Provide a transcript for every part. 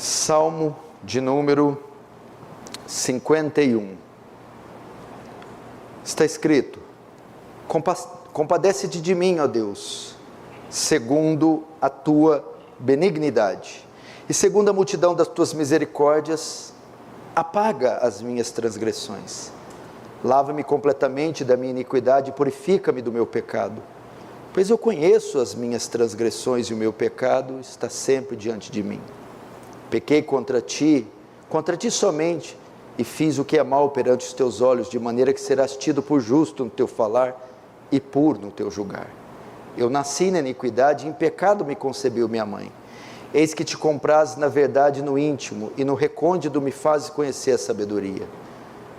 Salmo de número 51. Está escrito: compadece-te de mim, ó Deus, segundo a tua benignidade, e segundo a multidão das tuas misericórdias, apaga as minhas transgressões. Lava-me completamente da minha iniquidade e purifica-me do meu pecado, pois eu conheço as minhas transgressões e o meu pecado está sempre diante de mim. Pequei contra ti somente, e fiz o que é mal perante os teus olhos, de maneira que serás tido por justo no teu falar e puro no teu julgar. Eu nasci na iniquidade, e em pecado me concebeu minha mãe. Eis que te comprazes na verdade no íntimo, e no recôndito me fazes conhecer a sabedoria.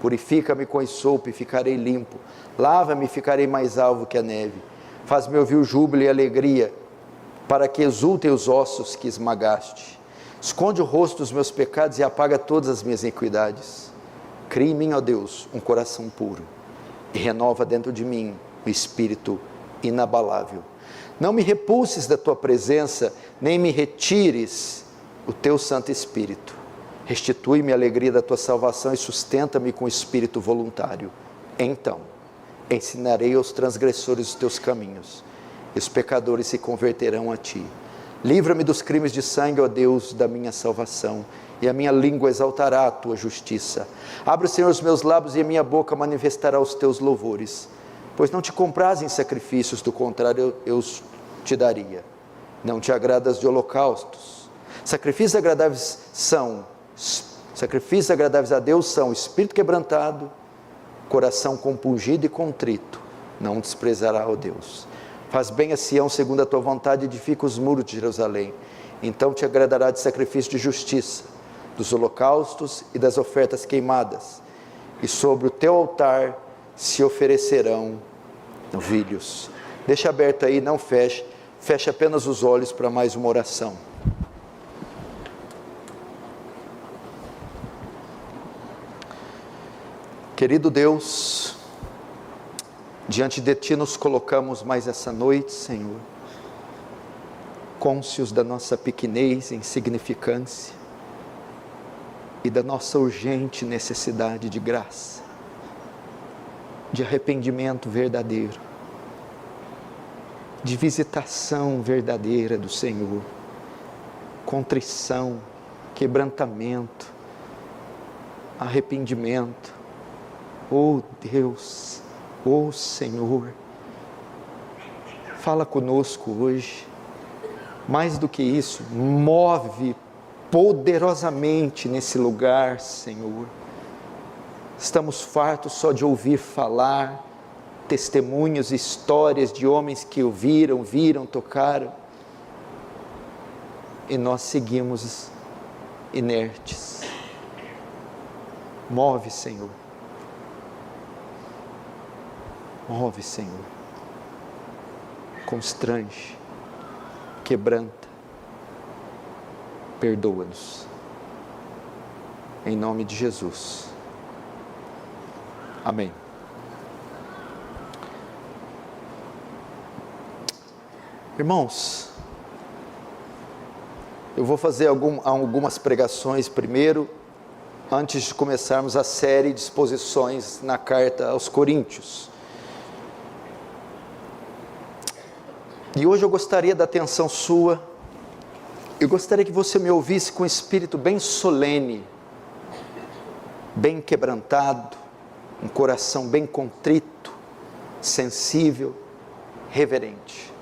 Purifica-me com esopo e ficarei limpo, lava-me e ficarei mais alvo que a neve. Faz-me ouvir o júbilo e a alegria, para que exultem os ossos que esmagaste. Esconde o rosto dos meus pecados e apaga todas as minhas iniquidades. Cria em mim, ó Deus, um coração puro, e renova dentro de mim um espírito inabalável. Não me repulses da tua presença, nem me retires o teu Santo Espírito. Restitui-me a alegria da tua salvação e sustenta-me com espírito voluntário. Então ensinarei aos transgressores os teus caminhos, e os pecadores se converterão a ti. Livra-me dos crimes de sangue, ó Deus, da minha salvação, e a minha língua exaltará a tua justiça. Abre, Senhor, os meus lábios, e a minha boca manifestará os teus louvores. Pois não te compraz em sacrifícios, do contrário eu os te daria. Não te agradas de holocaustos. Sacrifícios agradáveis a Deus são espírito quebrantado, coração compungido e contrito, não desprezará, ó Deus. Faz bem a Sião segundo a tua vontade, edifica os muros de Jerusalém. Então te agradará de sacrifício de justiça, dos holocaustos e das ofertas queimadas, e sobre o teu altar se oferecerão novilhos. Deixa aberto aí, não feche apenas os olhos para mais uma oração. Querido Deus, diante de ti nos colocamos mais essa noite, Senhor, cônscios da nossa pequenez e insignificância e da nossa urgente necessidade de graça, de arrependimento verdadeiro, de visitação verdadeira do Senhor, contrição, quebrantamento, arrependimento. Oh Deus, oh Senhor, fala conosco hoje. Mais do que isso, move poderosamente nesse lugar, Senhor. Estamos fartos só de ouvir falar testemunhos, histórias de homens que ouviram, viram, tocaram, e nós seguimos inertes. Move, Senhor. Move, Senhor. Constrange, quebranta, perdoa-nos. Em nome de Jesus. Amém. Irmãos, eu vou fazer algumas pregações primeiro, antes de começarmos a série de exposições na carta aos Coríntios. E hoje eu gostaria da atenção sua, eu gostaria que você me ouvisse com um espírito bem solene, bem quebrantado, um coração bem contrito, sensível, reverente.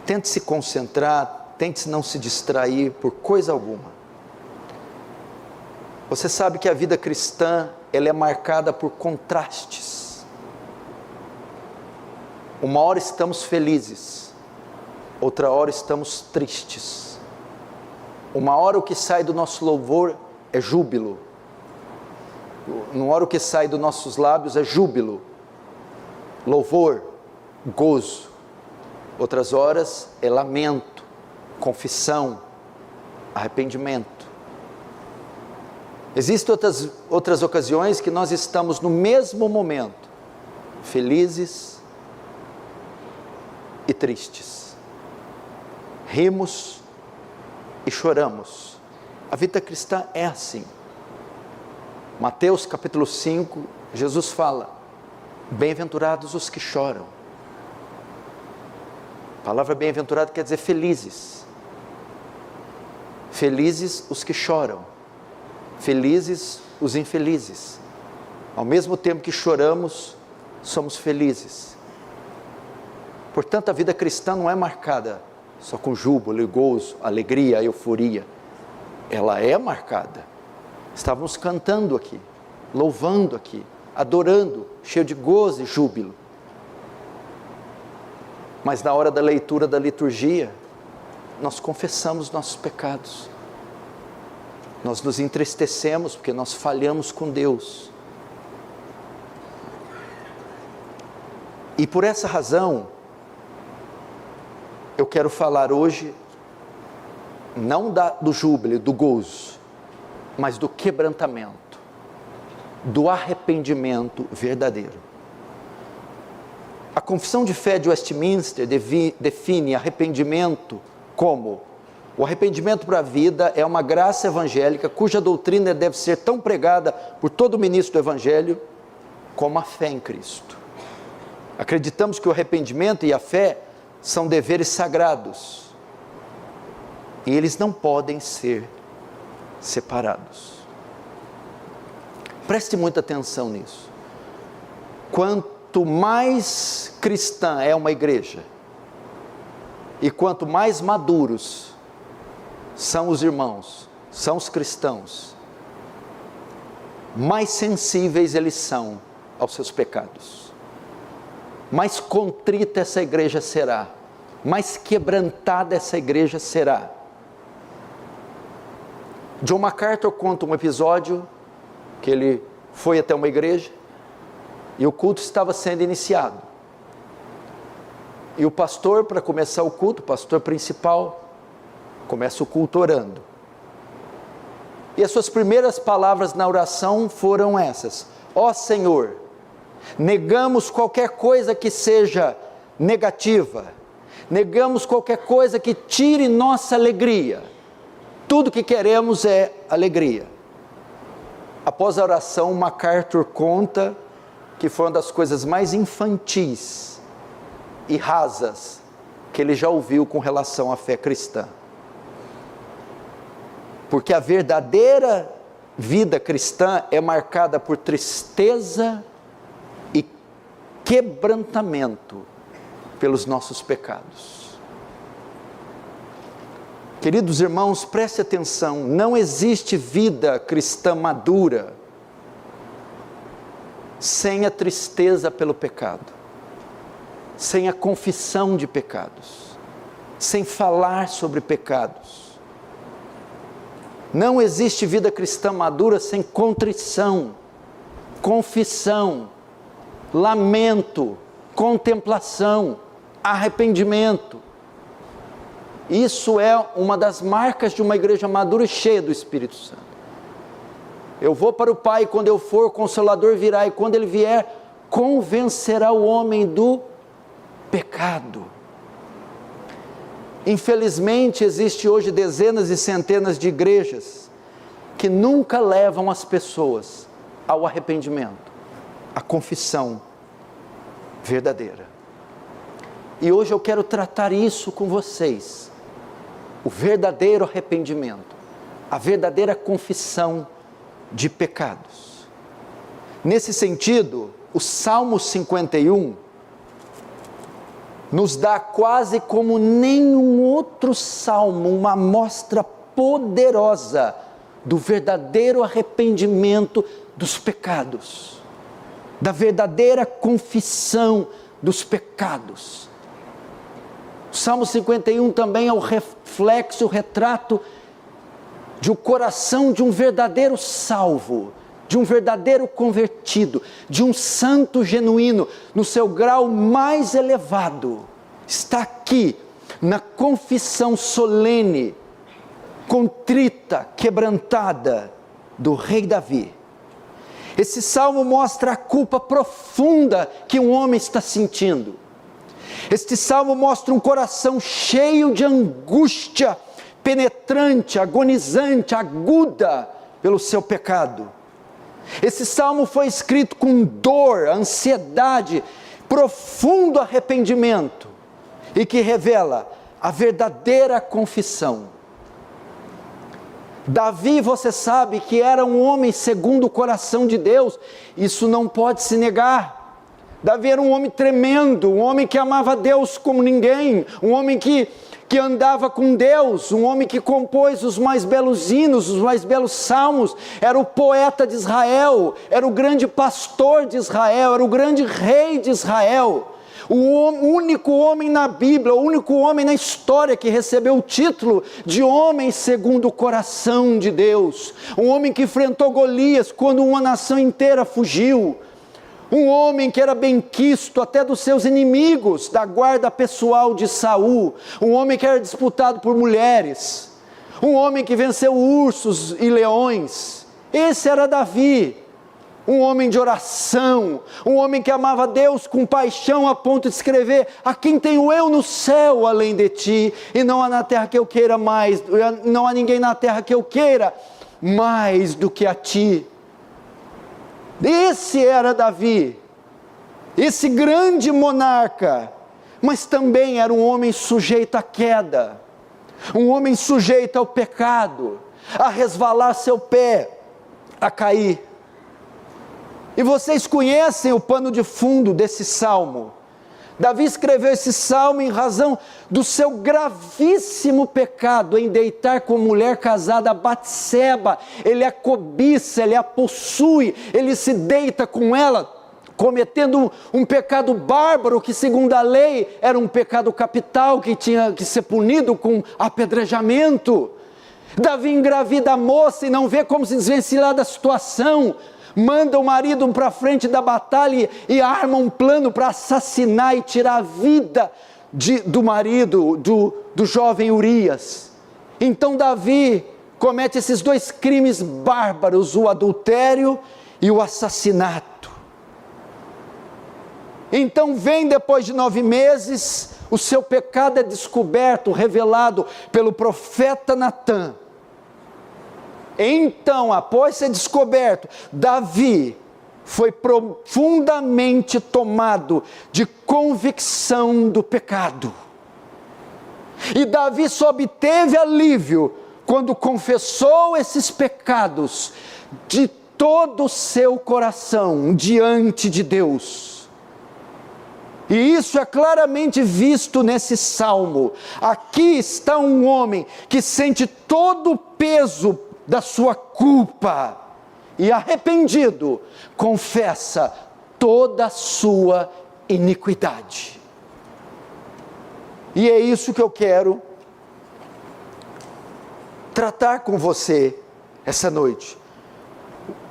Tente se concentrar, tente não se distrair por coisa alguma. Você sabe que a vida cristã, ela é marcada por contrastes. Uma hora estamos felizes, outra hora estamos tristes. Uma hora o que sai do nosso louvor é júbilo. Uma hora o que sai dos nossos lábios é júbilo, louvor, gozo. Outras horas é lamento, confissão, arrependimento. Existem outras ocasiões que nós estamos no mesmo momento, felizes e tristes. Rimos e choramos, A vida cristã é assim. Mateus capítulo 5, Jesus fala: bem-aventurados os que choram. A palavra bem-aventurado quer dizer felizes. Felizes os que choram. Felizes os infelizes. Ao mesmo tempo que choramos, somos felizes. Portanto, a vida cristã não é marcada só com júbilo, gozo, alegria, euforia. Ela é marcada. Estávamos cantando aqui, louvando aqui, adorando, cheio de gozo e júbilo. Mas na hora da leitura da liturgia, nós confessamos nossos pecados. Nós nos entristecemos porque nós falhamos com Deus. E por essa razão, eu quero falar hoje, não do júbilo, do gozo, mas do quebrantamento, do arrependimento verdadeiro. A Confissão de Fé de Westminster define arrependimento como: o arrependimento para a vida é uma graça evangélica cuja doutrina deve ser tão pregada por todo ministro do Evangelho como a fé em Cristo. Acreditamos que o arrependimento e a fé são deveres sagrados e eles não podem ser separados. Preste muita atenção nisso. Quanto mais cristã é uma igreja, e quanto mais maduros são os irmãos, são os cristãos, mais sensíveis eles são aos seus pecados. Mais contrita essa igreja será, mais quebrantada essa igreja será. John MacArthur conta um episódio que ele foi até uma igreja e o culto estava sendo iniciado. E o pastor, para começar o culto, o pastor principal, começa o culto orando. E as suas primeiras palavras na oração foram essas: ó Senhor, negamos qualquer coisa que seja negativa, negamos qualquer coisa que tire nossa alegria, tudo que queremos é alegria. Após a oração, MacArthur conta que foi uma das coisas mais infantis e rasas que ele já ouviu com relação à fé cristã. Porque a verdadeira vida cristã é marcada por tristeza e quebrantamento pelos nossos pecados. Queridos irmãos, preste atenção, não existe vida cristã madura sem a tristeza pelo pecado, sem a confissão de pecados, sem falar sobre pecados. Não existe vida cristã madura sem contrição, confissão, lamento, contemplação, arrependimento. Isso é uma das marcas de uma igreja madura e cheia do Espírito Santo. Eu vou para o Pai, quando eu for, o Consolador virá, e quando Ele vier, convencerá o homem do pecado. Infelizmente, existe hoje dezenas e centenas de igrejas que nunca levam as pessoas ao arrependimento, à confissão verdadeira. E hoje eu quero tratar isso com vocês, o verdadeiro arrependimento, a verdadeira confissão de pecados. Nesse sentido, o Salmo 51 nos dá quase como nenhum outro salmo uma amostra poderosa do verdadeiro arrependimento dos pecados, da verdadeira confissão dos pecados. O Salmo 51 também é o reflexo, o retrato de um coração de um verdadeiro salvo, de um verdadeiro convertido, de um santo genuíno, no seu grau mais elevado. Está aqui, na confissão solene, contrita, quebrantada, do rei Davi. Esse salmo mostra a culpa profunda que um homem está sentindo. Este salmo mostra um coração cheio de angústia penetrante, agonizante, aguda pelo seu pecado. Esse salmo foi escrito com dor, ansiedade, profundo arrependimento, e que revela a verdadeira confissão. Davi, você sabe que era um homem segundo o coração de Deus, isso não pode se negar. Davi era um homem tremendo, um homem que amava Deus como ninguém, um homem que andava com Deus, um homem que compôs os mais belos hinos, os mais belos salmos, era o poeta de Israel, era o grande pastor de Israel, era o grande rei de Israel, o único homem na Bíblia, o único homem na história que recebeu o título de homem segundo o coração de Deus, um homem que enfrentou Golias quando uma nação inteira fugiu, um homem que era benquisto até dos seus inimigos, da guarda pessoal de Saul, um homem que era disputado por mulheres, um homem que venceu ursos e leões. Esse era Davi, um homem de oração, um homem que amava Deus com paixão a ponto de escrever: a quem tenho eu no céu além de ti, e não há na terra que eu queira mais, não há ninguém na terra que eu queira mais do que a ti. Esse era Davi, esse grande monarca, mas também era um homem sujeito à queda, um homem sujeito ao pecado, a resvalar seu pé, a cair. E vocês conhecem o pano de fundo desse salmo. Davi escreveu esse salmo em razão do seu gravíssimo pecado em deitar com mulher casada, Batseba. Ele a cobiça, ele a possui, ele se deita com ela, cometendo um pecado bárbaro que, segundo a lei, era um pecado capital que tinha que ser punido com apedrejamento. Davi engravida a moça e não vê como se desvencilhar da situação. Manda o marido para frente da batalha e arma um plano para assassinar e tirar a vida do marido, do jovem Urias. Então Davi comete esses dois crimes bárbaros, o adultério e o assassinato. Então vem depois de 9 meses, o seu pecado é descoberto, revelado pelo profeta Natã. Então, após ser descoberto, Davi foi profundamente tomado de convicção do pecado. E Davi só obteve alívio quando confessou esses pecados de todo o seu coração diante de Deus. E isso é claramente visto nesse salmo. Aqui está um homem que sente todo o peso da sua culpa, e arrependido, confessa toda a sua iniquidade. E é isso que eu quero tratar com você essa noite.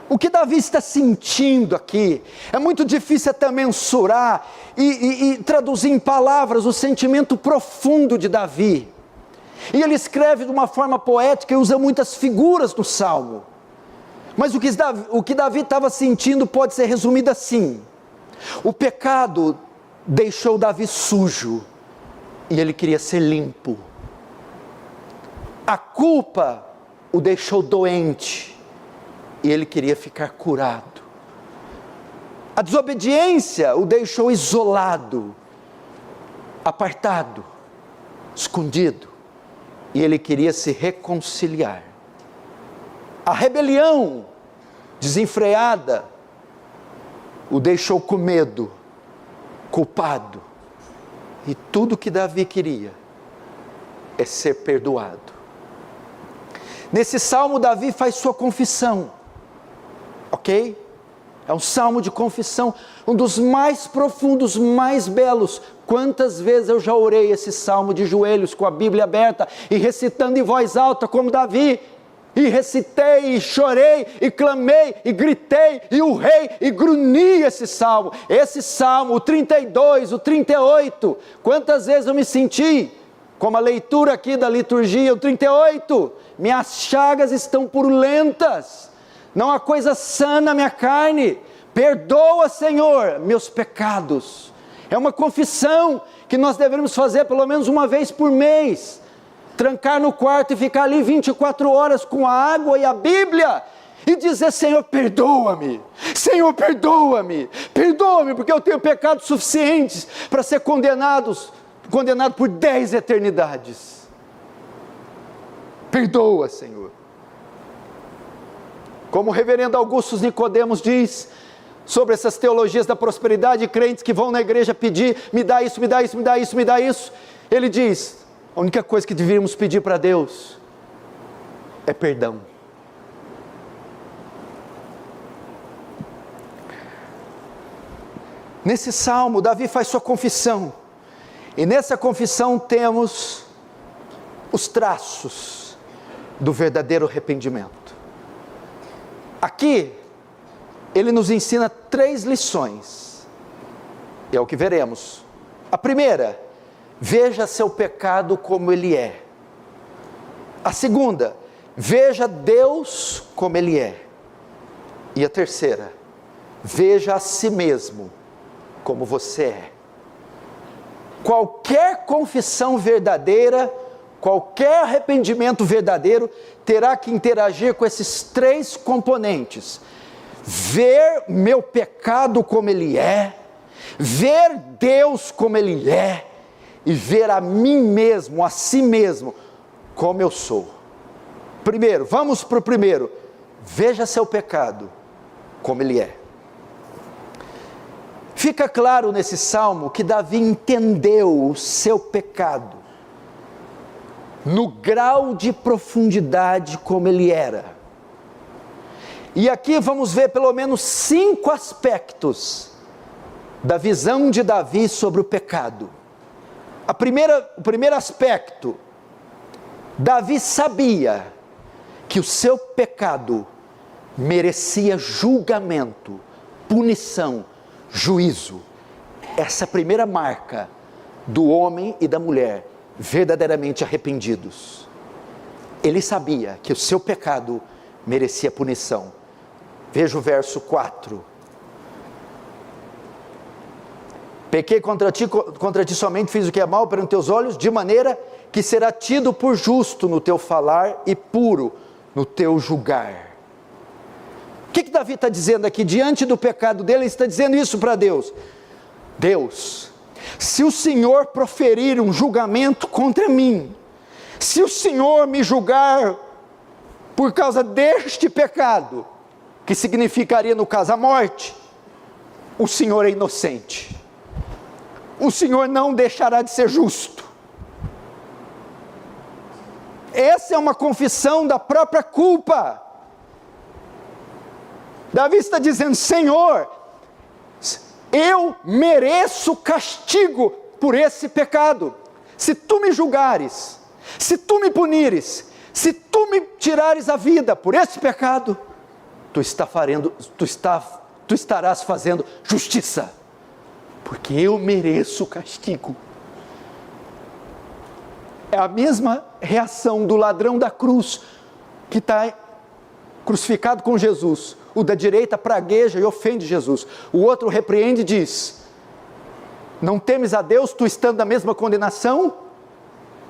O que Davi está sentindo aqui, é muito difícil até mensurar e traduzir em palavras o sentimento profundo de Davi. E ele escreve de uma forma poética e usa muitas figuras no salmo. Mas o que Davi estava sentindo pode ser resumido assim: o pecado deixou Davi sujo e ele queria ser limpo. A culpa o deixou doente e ele queria ficar curado. A desobediência o deixou isolado, apartado, escondido, e ele queria se reconciliar. A rebelião desenfreada o deixou com medo, culpado, e tudo que Davi queria é ser perdoado. Nesse salmo Davi faz sua confissão, ok? É um salmo de confissão, um dos mais profundos, mais belos. Quantas vezes eu já orei esse salmo de joelhos, com a Bíblia aberta, e recitando em voz alta como Davi, e recitei, e chorei, e clamei, e gritei, e urrei, e grunhi esse salmo, o 32, o 38, quantas vezes eu me senti, como a leitura aqui da liturgia, o 38, minhas chagas estão purulentas, não há coisa sã na minha carne, perdoa, Senhor, meus pecados. É uma confissão que nós devemos fazer pelo menos uma vez por mês. trancar no quarto e ficar ali 24 horas com a água e a Bíblia, e dizer: Senhor, perdoa-me, Senhor, perdoa-me, perdoa-me, porque eu tenho pecados suficientes para ser condenado por 10 eternidades. Perdoa, Senhor. Como o reverendo Augusto Nicodemos diz sobre essas teologias da prosperidade, crentes que vão na igreja pedir: me dá isso, me dá isso, me dá isso, me dá isso. Ele diz: a única coisa que deveríamos pedir para Deus é perdão. Nesse salmo, Davi faz sua confissão, e nessa confissão temos os traços do verdadeiro arrependimento. Aqui, ele nos ensina 3 lições, e é o que veremos. A primeira: veja seu pecado como ele é. A segunda: veja Deus como ele é. E a terceira: veja a si mesmo como você é. Qualquer confissão verdadeira, qualquer arrependimento verdadeiro, terá que interagir com esses 3 componentes: ver meu pecado como ele é, ver Deus como ele é, e ver a mim mesmo, a si mesmo, como eu sou. Primeiro, vamos para o primeiro: veja seu pecado como ele é. Fica claro nesse salmo que Davi entendeu o seu pecado, no grau de profundidade como ele era. E aqui vamos ver pelo menos 5 aspectos da visão de Davi sobre o pecado. O primeiro aspecto: Davi sabia que o seu pecado merecia julgamento, punição, juízo. Essa é a primeira marca do homem e da mulher verdadeiramente arrependidos. Ele sabia que o seu pecado merecia punição. Veja o verso 4. Pequei contra ti somente fiz o que é mal perante teus olhos, de maneira que será tido por justo no teu falar e puro no teu julgar. O que Davi está dizendo aqui? Diante do pecado dele, ele está dizendo isso para Deus: Deus, se o Senhor proferir um julgamento contra mim, se o Senhor me julgar por causa deste pecado, que significaria no caso a morte, o Senhor é inocente, o Senhor não deixará de ser justo. Essa é uma confissão da própria culpa. Davi está dizendo: Senhor, eu mereço castigo por esse pecado. Se tu me julgares, se tu me punires, se tu me tirares a vida por esse pecado, tu estarás fazendo justiça, porque eu mereço castigo. É a mesma reação do ladrão da cruz, que está crucificado com Jesus. O da direita pragueja e ofende Jesus, o outro repreende e diz: não temes a Deus, tu estando na mesma condenação?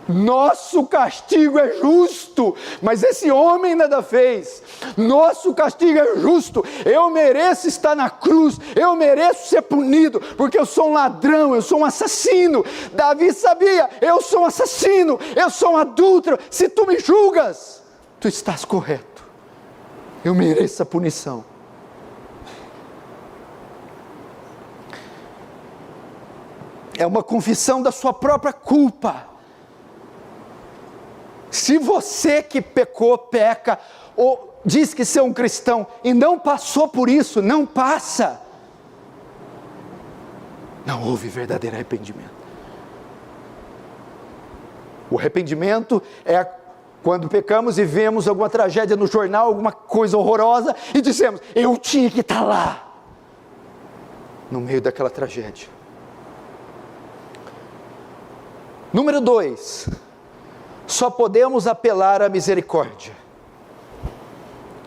Nosso castigo é justo, mas esse homem nada fez. Nosso castigo é justo, eu mereço estar na cruz, eu mereço ser punido, porque eu sou um ladrão, eu sou um assassino. Davi sabia: eu sou um assassino, eu sou um adúltero. Se tu me julgas, tu estás correto, eu mereço a punição. É uma confissão da sua própria culpa. Se você que pecou, peca, ou diz que ser um cristão e não passou por isso, não passa, não houve verdadeiro arrependimento. O arrependimento é quando pecamos e vemos alguma tragédia no jornal, alguma coisa horrorosa, e dizemos: eu tinha que estar lá, no meio daquela tragédia. Número 2, só podemos apelar à misericórdia.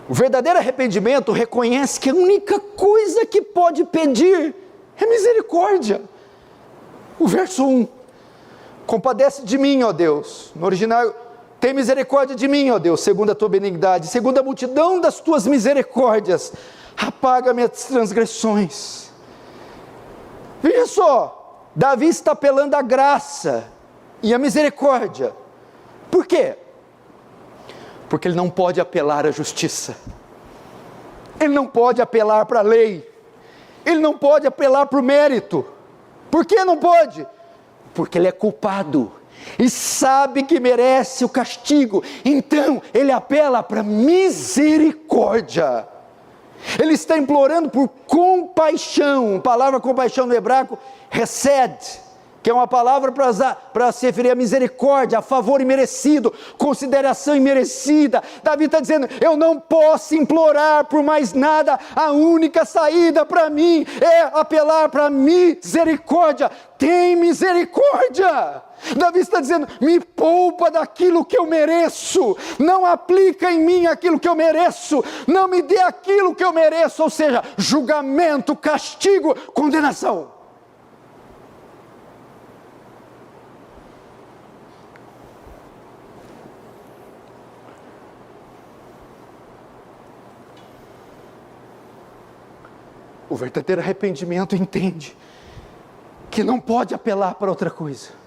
O verdadeiro arrependimento reconhece que a única coisa que pode pedir é misericórdia. O verso 1, compadece de mim, ó Deus. No original Tem misericórdia de mim, ó Deus, segundo a tua benignidade, segundo a multidão das tuas misericórdias, apaga minhas transgressões. Veja só, Davi está apelando à graça e à misericórdia. Por quê? Porque ele não pode apelar à justiça, ele não pode apelar para a lei, ele não pode apelar para o mérito. Por que não pode? Porque ele é culpado e sabe que merece o castigo, então ele apela para misericórdia. Ele está implorando por compaixão. A palavra compaixão no hebraico, hesed, que é uma palavra para se referir a misericórdia, a favor imerecido, consideração imerecida. Davi está dizendo, eu não posso implorar por mais nada, a única saída para mim é apelar para misericórdia. Tem misericórdia. Davi está dizendo, me poupa daquilo que eu mereço, não aplica em mim aquilo que eu mereço, não me dê aquilo que eu mereço, ou seja, julgamento, castigo, condenação. O verdadeiro arrependimento entende que não pode apelar para outra coisa,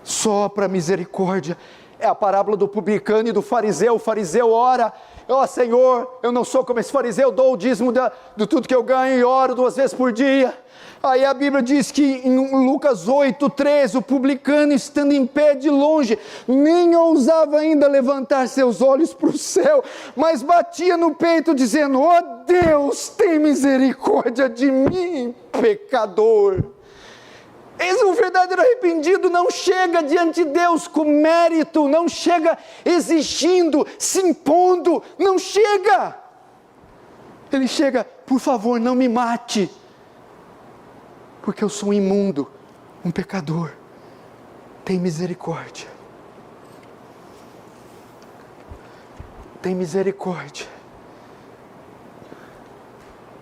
só para misericórdia. É a parábola do publicano e do fariseu. O fariseu ora, ó Senhor, eu não sou como esse fariseu, dou o dízimo de tudo que eu ganho e oro 2 vezes por dia. Aí a Bíblia diz que em Lucas 8:13, o publicano estando em pé de longe, nem ousava ainda levantar seus olhos para o céu, mas batia no peito dizendo, ó Deus, tem misericórdia de mim, pecador. O verdadeiro arrependido não chega diante de Deus com mérito, não chega exigindo, se impondo, não chega. Ele chega, por favor, não me mate, porque eu sou um imundo, um pecador. Tem misericórdia. Tem misericórdia.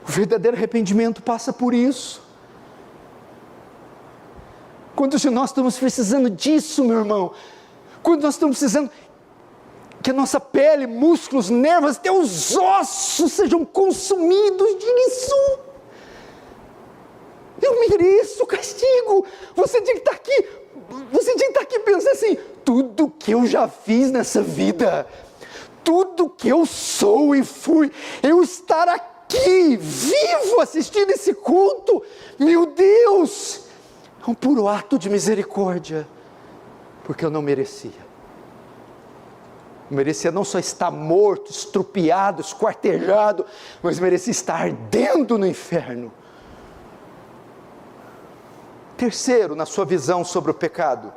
O verdadeiro arrependimento passa por isso. Quando nós estamos precisando disso, meu irmão, quando nós estamos precisando que a nossa pele, músculos, nervos, até os ossos sejam consumidos disso. Eu mereço castigo. Você tinha que estar aqui pensando assim, tudo que eu já fiz nessa vida, tudo que eu sou e fui, eu estar aqui, vivo, assistindo esse culto, meu Deus, é um puro ato de misericórdia, porque eu não merecia. Eu merecia não só estar morto, estrupiado, esquartejado, mas merecia estar ardendo no inferno. Terceiro, na sua visão sobre o pecado,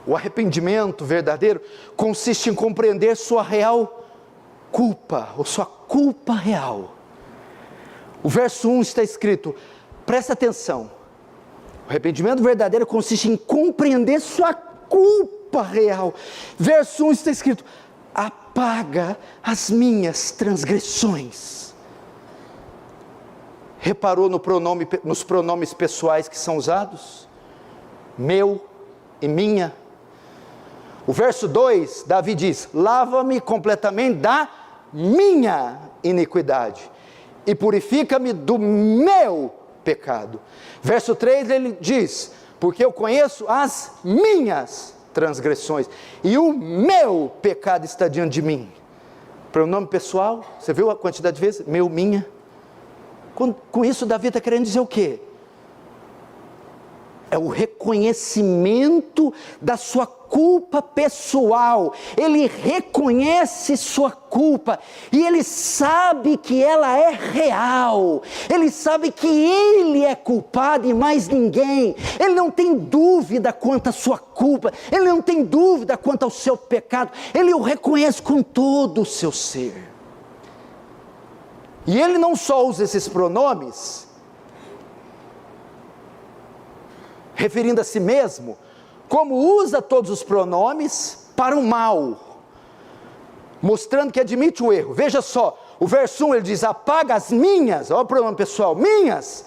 o arrependimento verdadeiro consiste em compreender sua real culpa, ou sua culpa real. O verso 1 está escrito, presta atenção, o arrependimento verdadeiro consiste em compreender sua culpa real. Verso 1 está escrito, apaga as minhas transgressões. Reparou nos pronomes pessoais que são usados? Meu e minha. O verso 2, Davi diz, lava-me completamente da minha iniquidade e purifica-me do meu pecado. Verso 3 ele diz, porque eu conheço as minhas transgressões e o meu pecado está diante de mim. Pronome pessoal, você viu a quantidade de vezes? Meu, minha. Com isso Davi está querendo dizer o quê? É o reconhecimento da sua culpa pessoal. Ele reconhece sua culpa e ele sabe que ela é real. Ele sabe que ele é culpado e mais ninguém. Ele não tem dúvida quanto à sua culpa. Ele não tem dúvida quanto ao seu pecado. Ele o reconhece com todo o seu ser. E ele não só usa esses pronomes referindo a si mesmo, como usa todos os pronomes para o mal, mostrando que admite o erro. Veja só, o verso 1 ele diz, apaga as minhas, olha o pronome pessoal, minhas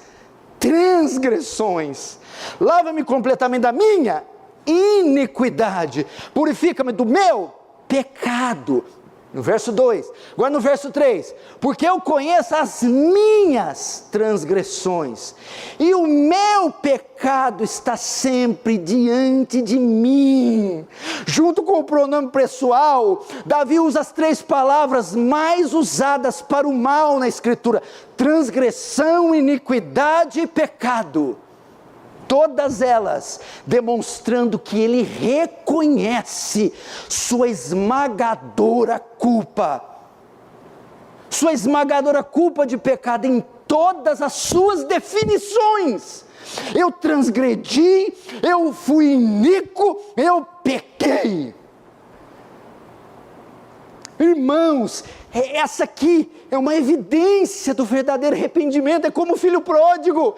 transgressões, lava-me completamente da minha iniquidade. Purifica-me do meu pecado. No verso 2, agora no verso 3, porque eu conheço as minhas transgressões, e o meu pecado está sempre diante de mim. Junto com o pronome pessoal, Davi usa as 3 palavras mais usadas para o mal na Escritura: transgressão, iniquidade e pecado. Todas elas demonstrando que ele reconhece sua esmagadora culpa de pecado em todas as suas definições. Eu transgredi, eu fui iníquo, eu pequei. Irmãos, essa aqui é uma evidência do verdadeiro arrependimento. É como o filho pródigo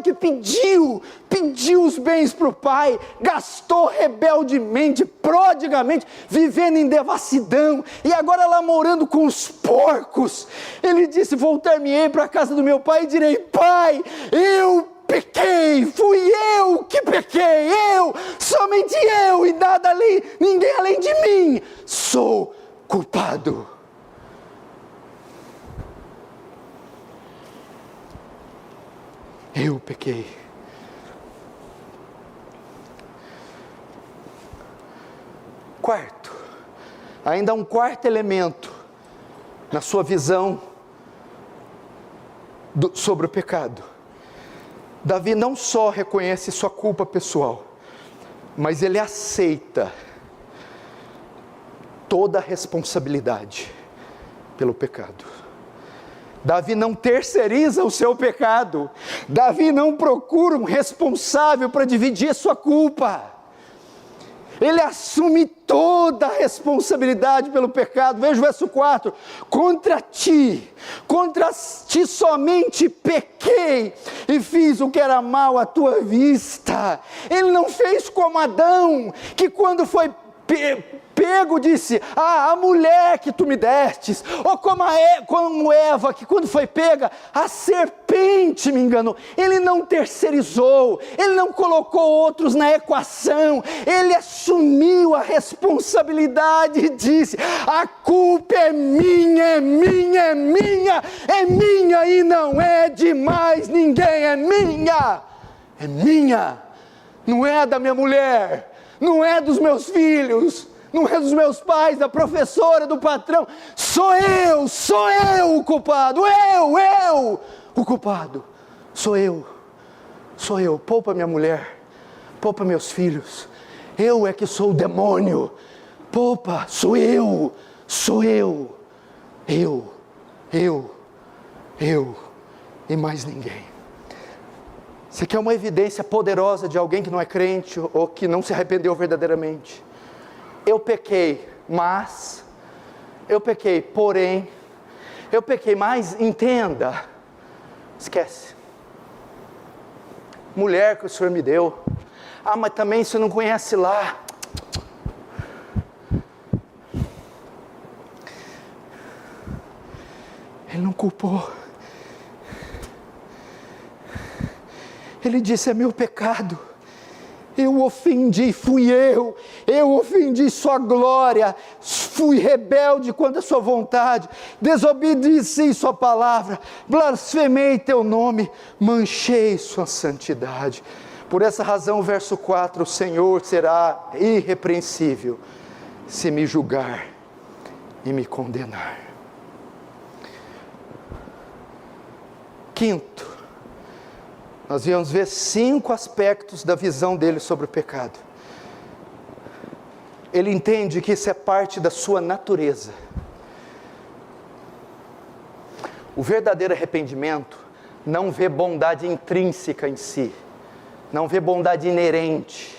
que pediu os bens para o pai, gastou rebeldemente, prodigamente, vivendo em devassidão, e agora lá morando com os porcos, ele disse: voltar-me-ei para a casa do meu pai e direi: pai, eu pequei, fui eu que pequei, somente eu, e nada além, ninguém além de mim, sou culpado. Eu pequei. Quarto, ainda um quarto elemento na sua visão sobre o pecado. Davi não só reconhece sua culpa pessoal, mas ele aceita toda a responsabilidade pelo pecado. Davi não terceiriza o seu pecado. Davi não procura um responsável para dividir a sua culpa. Ele assume toda a responsabilidade pelo pecado. Veja o verso 4: contra ti somente pequei e fiz o que era mal à tua vista. Ele não fez como Adão, que quando foi pego disse: a mulher que tu me destes, ou como Eva, que quando foi pega, a serpente me enganou. Ele não terceirizou, ele não colocou outros na equação, ele assumiu a responsabilidade e disse: a culpa é minha, e não é de mais ninguém, é minha, não é da minha mulher, não é dos meus filhos, não é dos meus pais, da professora, do patrão. Sou eu o culpado, o culpado, sou eu. Poupa minha mulher, poupa meus filhos, eu é que sou o demônio, poupa, sou eu, e mais ninguém. Isso aqui é uma evidência poderosa de alguém que não é crente ou que não se arrependeu verdadeiramente. Eu pequei, porém, mas entenda, esquece. Mulher que o Senhor me deu, mas também você não conhece lá. Ele não culpou. Ele disse: é meu pecado, eu ofendi, fui eu ofendi sua glória, fui rebelde contra a sua vontade, desobedeci sua palavra, blasfemei teu nome, manchei sua santidade. Por essa razão, verso 4, o Senhor será irrepreensível se me julgar e me condenar. Quinto, nós vamos ver 5 aspectos da visão dele sobre o pecado. Ele entende que isso é parte da sua natureza. O verdadeiro arrependimento não vê bondade intrínseca em si, não vê bondade inerente.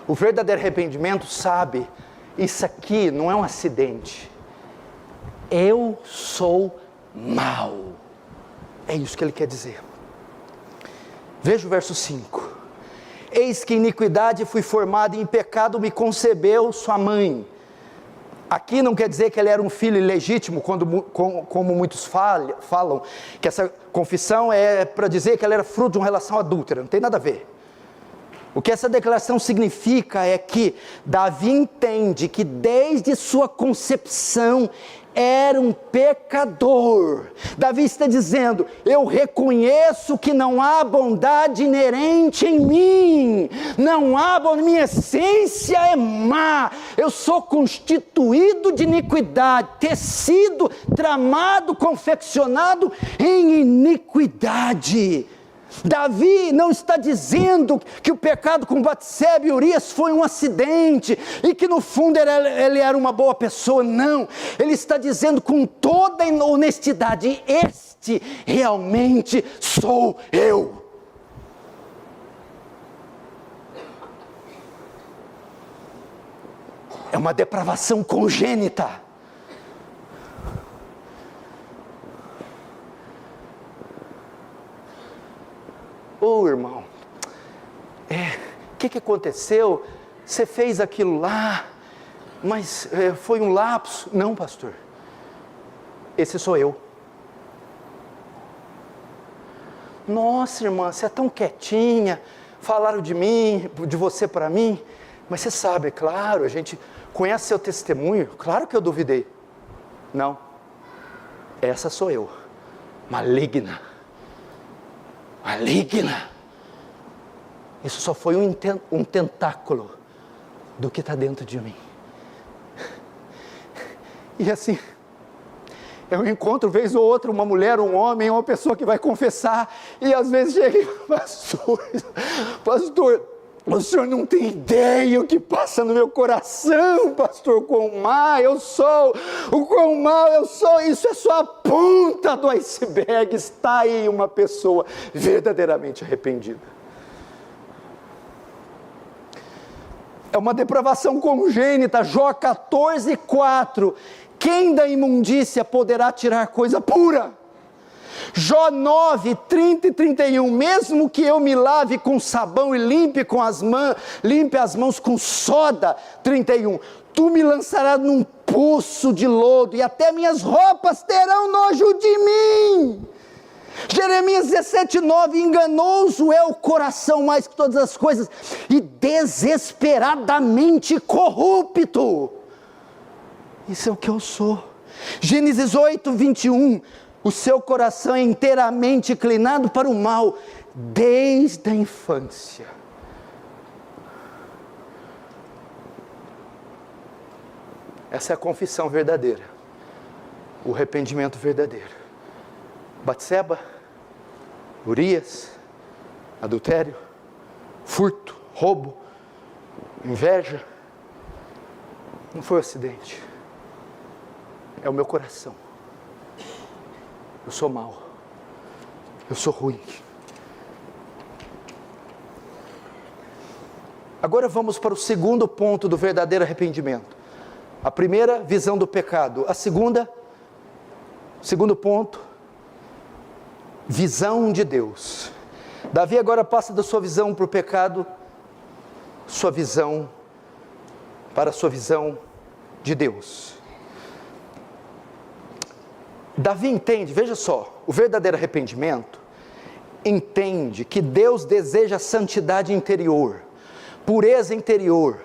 O verdadeiro arrependimento sabe: isso aqui não é um acidente, eu sou mau. É isso que ele quer dizer. Veja o verso 5: eis que iniquidade fui formado, e em pecado me concebeu sua mãe. Aqui não quer dizer que ele era um filho ilegítimo, como muitos falam, que essa confissão é para dizer que ele era fruto de uma relação adúltera, não tem nada a ver. O que essa declaração significa é que Davi entende que desde sua concepção era um pecador. Davi está dizendo: eu reconheço que não há bondade inerente em mim, não há bondade, minha essência é má, eu sou constituído de iniquidade, tecido, tramado, confeccionado em iniquidade. Davi não está dizendo que o pecado com Batseba e Urias foi um acidente e que no fundo ele era uma boa pessoa. Não, ele está dizendo com toda honestidade: este realmente sou eu. É uma depravação congênita. Ô irmão, o que aconteceu? Você fez aquilo lá, mas foi um lapso. Não, pastor, esse sou eu. Nossa, irmã, você é tão quietinha, falaram de mim, de você para mim, mas você sabe, é claro, a gente conhece seu testemunho, claro que eu duvidei. Não, essa sou eu, maligna. Isso só foi um tentáculo do que está dentro de mim. E assim, eu encontro vez ou outra uma mulher, um homem, uma pessoa que vai confessar, e às vezes chega e pastor, o senhor não tem ideia o que passa no meu coração, pastor, quão má eu sou, o quão mal eu sou. Isso é só a ponta do iceberg. Está aí uma pessoa verdadeiramente arrependida. É uma depravação congênita. Jó 14:4, quem da imundícia poderá tirar coisa pura? Jó 9, 30 e 31, mesmo que eu me lave com sabão e limpe as mãos com soda, 31, tu me lançarás num poço de lodo, e até minhas roupas terão nojo de mim. Jeremias 17, 9, enganoso é o coração mais que todas as coisas, e desesperadamente corrupto. Isso é o que eu sou. Gênesis 8, 21, o seu coração é inteiramente inclinado para o mal, desde a infância. Essa é a confissão verdadeira, o arrependimento verdadeiro. Batseba, Urias, adultério, furto, roubo, inveja, não foi um acidente, é o meu coração. Eu sou mau, eu sou ruim. Agora vamos para o segundo ponto do verdadeiro arrependimento. A primeira, visão do pecado. A segunda, segundo ponto, visão de Deus. Davi agora passa da sua visão para o pecado, sua visão para a sua visão de Deus. Davi entende, veja só, o verdadeiro arrependimento entende que Deus deseja santidade interior, pureza interior,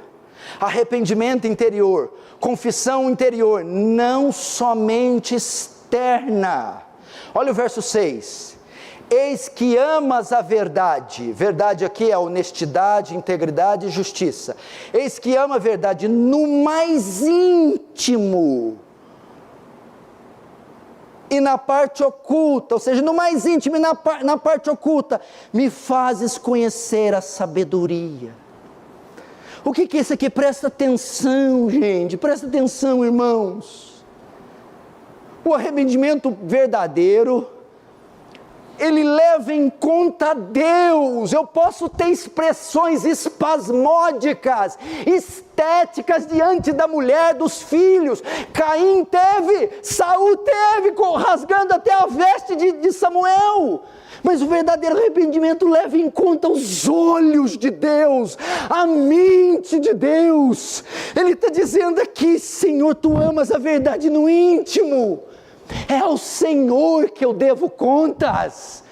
arrependimento interior, confissão interior, não somente externa. Olha o verso 6, eis que amas a verdade, verdade aqui é honestidade, integridade e justiça, eis que ama a verdade no mais íntimo, e na parte oculta, ou seja, no mais íntimo e na parte oculta, me fazes conhecer a sabedoria. O que é isso aqui? Presta atenção, gente, presta atenção, irmãos. O arrependimento verdadeiro, ele leva em conta Deus. Eu posso ter expressões espasmódicas, estéticas diante da mulher, dos filhos. Caim teve, Saul teve, rasgando até a veste de Samuel. Mas o verdadeiro arrependimento leva em conta os olhos de Deus, a mente de Deus. Ele está dizendo aqui, Senhor, tu amas a verdade no íntimo. É ao Senhor que eu devo contas.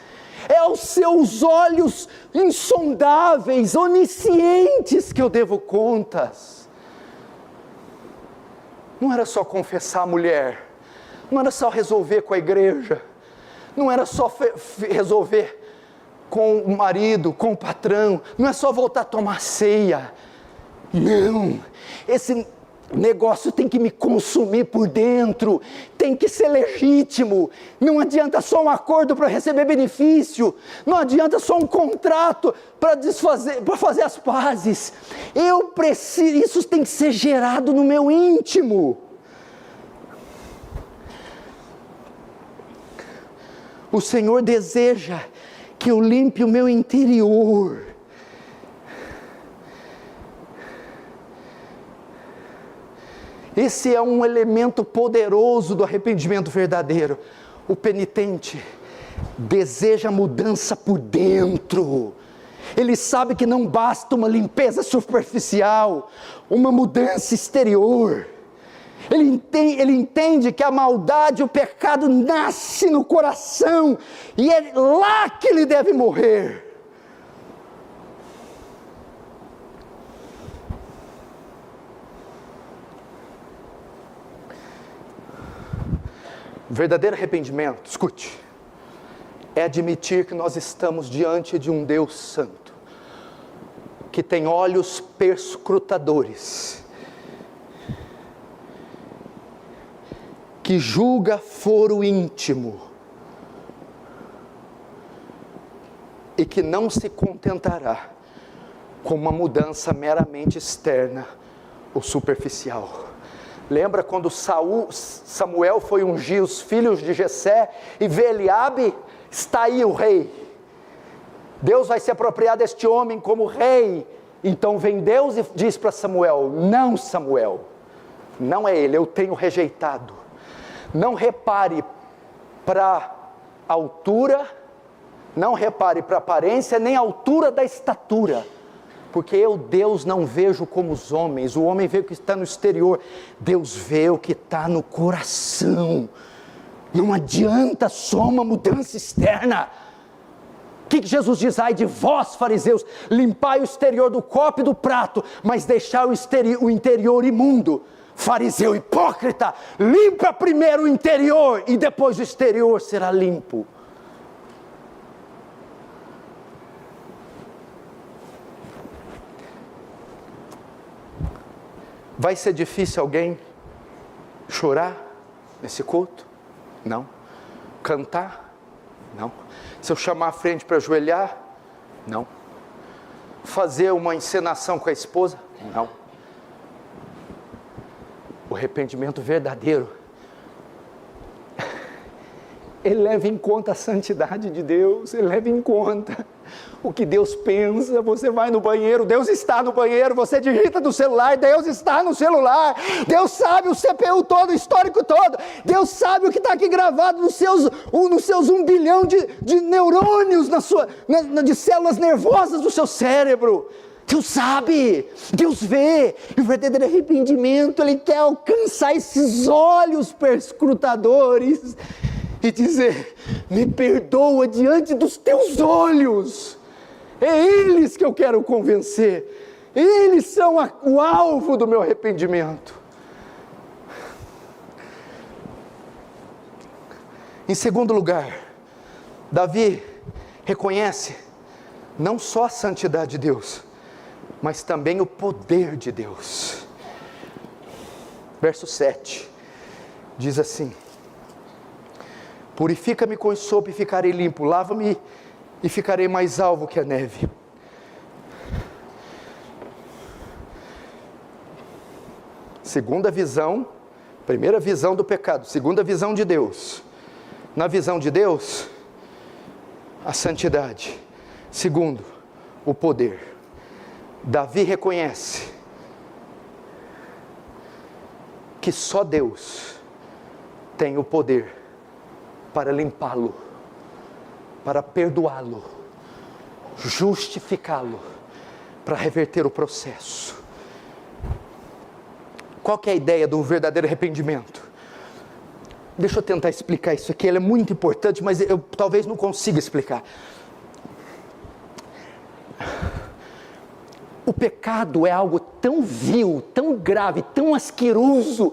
É aos seus olhos insondáveis, oniscientes que eu devo contas. Não era só confessar a mulher, não era só resolver com a igreja, não era só resolver com o marido, com o patrão, não é só voltar a tomar ceia. Não, esse negócio tem que me consumir por dentro, tem que ser legítimo. Não adianta só um acordo para receber benefício, não adianta só um contrato para fazer as pazes. Eu preciso, isso tem que ser gerado no meu íntimo. O Senhor deseja que eu limpe o meu interior. Esse é um elemento poderoso do arrependimento verdadeiro. O penitente deseja mudança por dentro. Ele sabe que não basta uma limpeza superficial, uma mudança exterior. Ele entende que a maldade, o pecado nasce no coração e é lá que ele deve morrer. O verdadeiro arrependimento, escute, é admitir que nós estamos diante de um Deus santo, que tem olhos perscrutadores, que julga foro íntimo, e que não se contentará com uma mudança meramente externa ou superficial. Lembra quando Samuel foi ungir os filhos de Jessé e vê Eliabe? Está aí o rei. Deus vai se apropriar deste homem como rei. Então vem Deus e diz para Samuel: não, Samuel, não é ele, eu tenho rejeitado. Não repare para a altura, não repare para a aparência, nem a altura da estatura. Porque eu, Deus, não vejo como os homens. O homem vê o que está no exterior, Deus vê o que está no coração. Não adianta só uma mudança externa. O que Jesus diz? Ai de vós, fariseus, limpai o exterior do copo e do prato, mas deixai o interior imundo. Fariseu hipócrita, limpa primeiro o interior e depois o exterior será limpo. Vai ser difícil alguém chorar nesse culto? Não. Cantar? Não. Se eu chamar a frente para ajoelhar? Não. Fazer uma encenação com a esposa? Não. O arrependimento verdadeiro, ele leva em conta a santidade de Deus, ele leva em conta o que Deus pensa. Você vai no banheiro, Deus está no banheiro. Você digita no celular, Deus está no celular. Deus sabe o CPU todo, o histórico todo. Deus sabe o que está aqui gravado nos seus 1 bilhão de neurônios, de células nervosas do seu cérebro. Deus sabe, Deus vê. E o verdadeiro arrependimento, ele quer alcançar esses olhos perscrutadores e dizer: me perdoa diante dos teus olhos. É eles que eu quero convencer. Eles são o alvo do meu arrependimento. Em segundo lugar, Davi reconhece não só a santidade de Deus, mas também o poder de Deus. Verso 7 diz assim: purifica-me com sopo e ficarei limpo, lava-me e ficarei mais alvo que a neve. Segunda visão, primeira visão do pecado, segunda visão de Deus. Na visão de Deus, a santidade. Segundo, o poder. Davi reconhece que só Deus tem o poder para limpá-lo, para perdoá-lo, justificá-lo, para reverter o processo. Qual que é a ideia do verdadeiro arrependimento? Deixa eu tentar explicar isso aqui, ele é muito importante, mas eu talvez não consiga explicar. O pecado é algo tão vil, tão grave, tão asqueroso,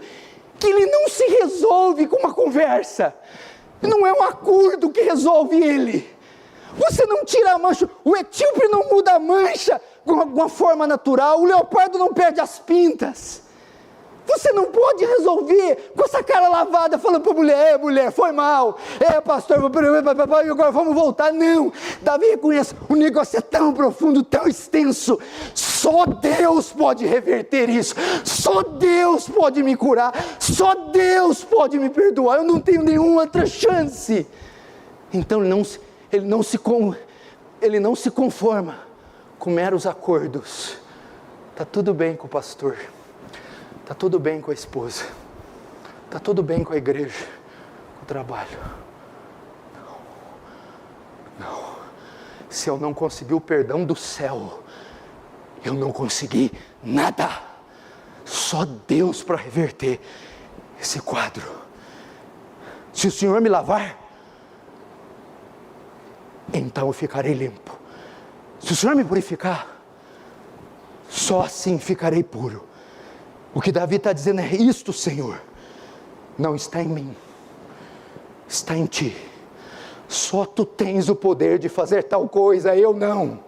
que ele não se resolve com uma conversa. Não é um acordo que resolve ele. Você não tira a mancha, o etíope não muda a mancha com alguma forma natural, o leopardo não perde as pintas. Você não pode resolver com essa cara lavada, falando para a mulher, mulher, foi mal, pastor, agora vamos voltar. Não, Davi reconhece, o negócio é tão profundo, tão extenso, só Deus pode reverter isso, só Deus pode me curar, só Deus pode me perdoar, eu não tenho nenhuma outra chance. Então ele não se conforma com meros acordos. Está tudo bem com o pastor, está tudo bem com a esposa, está tudo bem com a igreja, com o trabalho. Não. Se eu não conseguir o perdão do céu, eu não consegui nada. Só Deus para reverter esse quadro. Se o Senhor me lavar, então eu ficarei limpo. Se o Senhor me purificar, só assim ficarei puro. O que Davi está dizendo é isto, Senhor, não está em mim, está em Ti. Só Tu tens o poder de fazer tal coisa, eu não.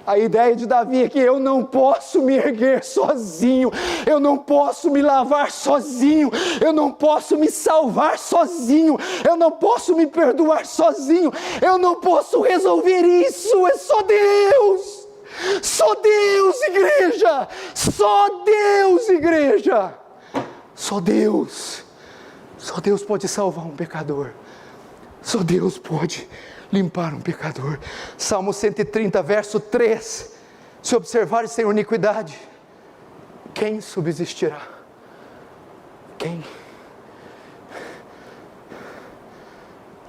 A ideia de Davi é que eu não posso me erguer sozinho, eu não posso me lavar sozinho, eu não posso me salvar sozinho, eu não posso me perdoar sozinho, eu não posso resolver isso, é só Deus. Só Deus, igreja! Só Deus, igreja! Só Deus! Só Deus pode salvar um pecador. Só Deus pode limpar um pecador. Salmo 130, verso 3. Se observares sem iniquidade, quem subsistirá? Quem?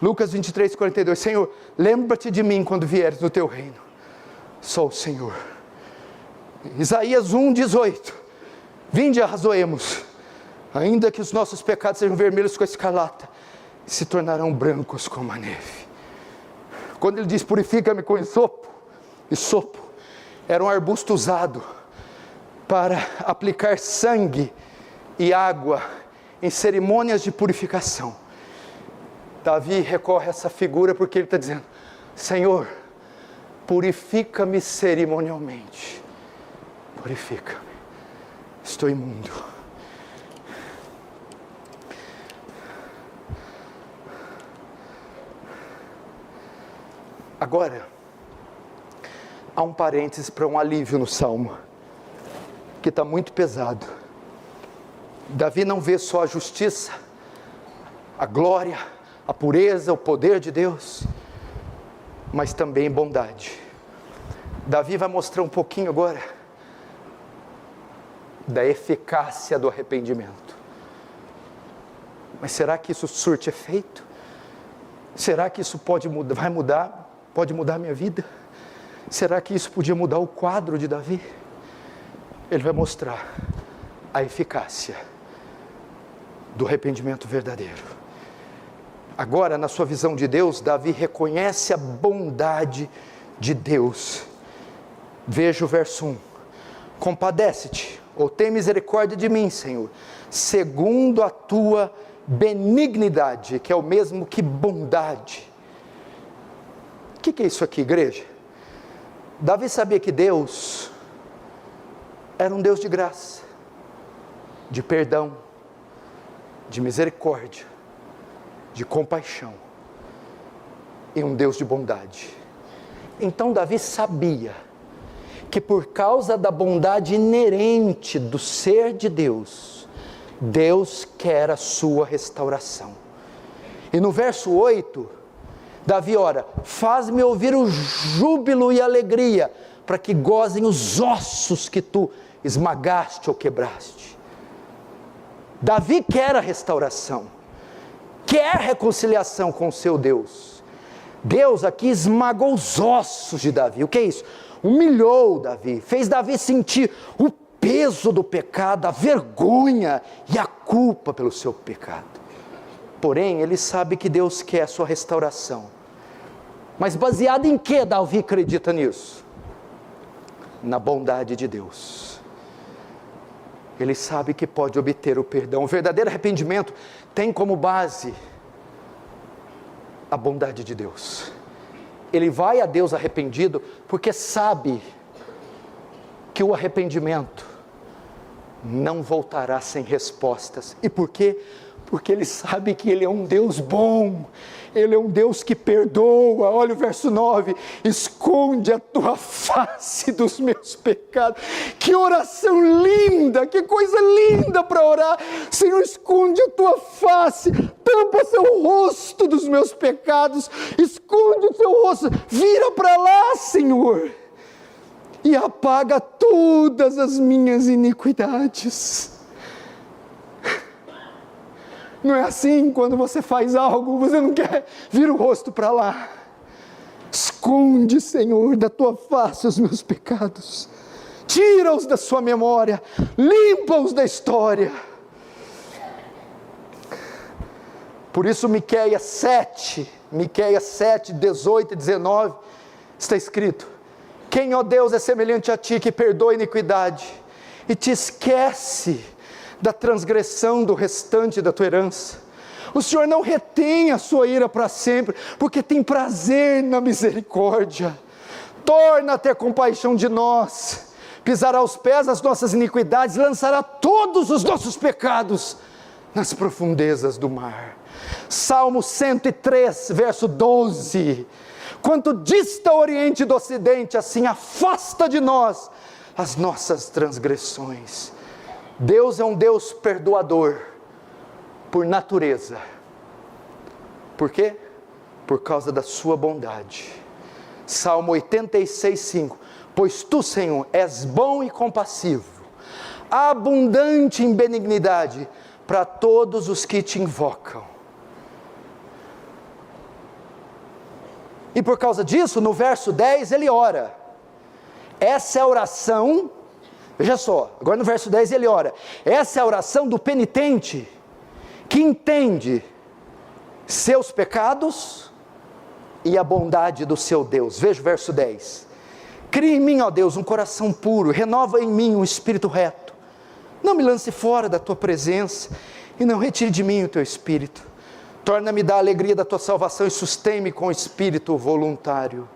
Lucas 23, 42. Senhor, lembra-te de mim quando vieres no teu reino. Só o Senhor. Isaías 1, 18. Vinde, arrazoemos, ainda que os nossos pecados sejam vermelhos como a escarlata, se tornarão brancos como a neve. Quando ele diz purifica-me com isopo era um arbusto usado para aplicar sangue e água em cerimônias de purificação. Davi recorre a essa figura porque ele está dizendo: Senhor, purifica-me cerimonialmente, purifica-me, estou imundo. Agora, há um parênteses para um alívio no Salmo, que está muito pesado. Davi não vê só a justiça, a glória, a pureza, o poder de Deus, mas também bondade. Davi vai mostrar um pouquinho agora da eficácia do arrependimento. Mas será que isso surte efeito? Será que isso pode mudar a minha vida? Será que isso podia mudar o quadro de Davi? Ele vai mostrar a eficácia do arrependimento verdadeiro. Agora, na sua visão de Deus, Davi reconhece a bondade de Deus. Veja o verso 1. Compadece-te, ou tem misericórdia de mim, Senhor, segundo a tua benignidade, que é o mesmo que bondade. O que é isso aqui, igreja? Davi sabia que Deus era um Deus de graça, de perdão, de misericórdia, de compaixão, e um Deus de bondade. Então Davi sabia que por causa da bondade inerente do ser de Deus, Deus quer a sua restauração. E no verso 8, Davi ora: faz-me ouvir o júbilo e a alegria, para que gozem os ossos que tu esmagaste ou quebraste. Davi quer a restauração, quer reconciliação com o seu Deus. Deus aqui esmagou os ossos de Davi. O que é isso? Humilhou Davi, fez Davi sentir o peso do pecado, a vergonha e a culpa pelo seu pecado. Porém, ele sabe que Deus quer a sua restauração. Mas baseado em que Davi acredita nisso? Na bondade de Deus. Ele sabe que pode obter o perdão. O verdadeiro arrependimento tem como base a bondade de Deus. Ele vai a Deus arrependido porque sabe que o arrependimento não voltará sem respostas. E por quê? Porque ele sabe que ele é um Deus bom, ele é um Deus que perdoa. Olha o verso 9, esconde a tua face dos meus pecados. Que oração linda, que coisa linda para orar. Senhor, esconde a tua face, tampa seu rosto dos meus pecados, esconde o seu rosto, vira para lá, Senhor, e apaga todas as minhas iniquidades. Não é assim quando você faz algo, você não quer, vira o rosto para lá. Esconde, Senhor, da tua face os meus pecados. Tira-os da sua memória, limpa-os da história. Por isso Miqueias 7, 18 e 19, está escrito: quem, ó Deus, é semelhante a ti, que perdoa a iniquidade e te esquece da transgressão do restante da tua herança? O Senhor não retém a sua ira para sempre, porque tem prazer na misericórdia. Torna a ter compaixão de nós, pisará aos pés as nossas iniquidades, lançará todos os nossos pecados nas profundezas do mar. Salmo 103, verso 12, quanto dista o oriente do ocidente, assim afasta de nós as nossas transgressões. Deus é um Deus perdoador, por natureza. Por quê? Por causa da sua bondade. Salmo 86, 5, pois tu, Senhor, és bom e compassivo, abundante em benignidade, para todos os que te invocam. E por causa disso, no verso 10, ele ora. Essa é a oração, veja só, agora no verso 10 ele ora, essa é a oração do penitente, que entende seus pecados e a bondade do seu Deus. Veja o verso 10, cria em mim, ó Deus, um coração puro, renova em mim um espírito reto, não me lance fora da tua presença, e não retire de mim o teu espírito, torna-me da alegria da tua salvação, e sustém-me com espírito voluntário.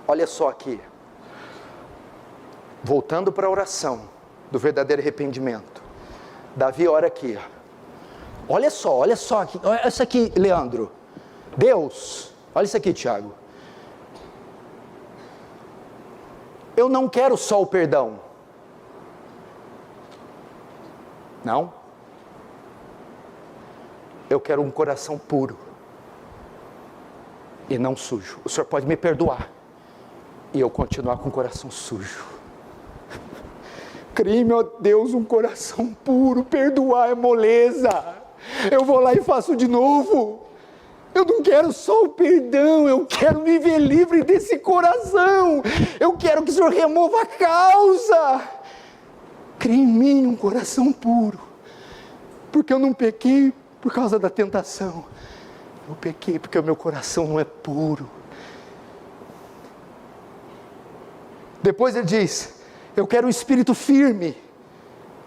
Olha só aqui, voltando para a oração do verdadeiro arrependimento, Davi ora aqui, olha só aqui, olha isso aqui, Leandro, Deus, olha isso aqui, Tiago, eu não quero só o perdão, não, eu quero um coração puro, e não sujo. O Senhor pode me perdoar, e eu continuar com o coração sujo. Crie-me, ó Deus, um coração puro. Perdoar é moleza, eu vou lá e faço de novo. Eu não quero só o perdão, eu quero viver livre desse coração. Eu quero que o Senhor remova a causa. Crie em mim um coração puro, porque eu não pequei por causa da tentação, eu pequei porque o meu coração não é puro. Depois ele diz, eu quero um espírito firme,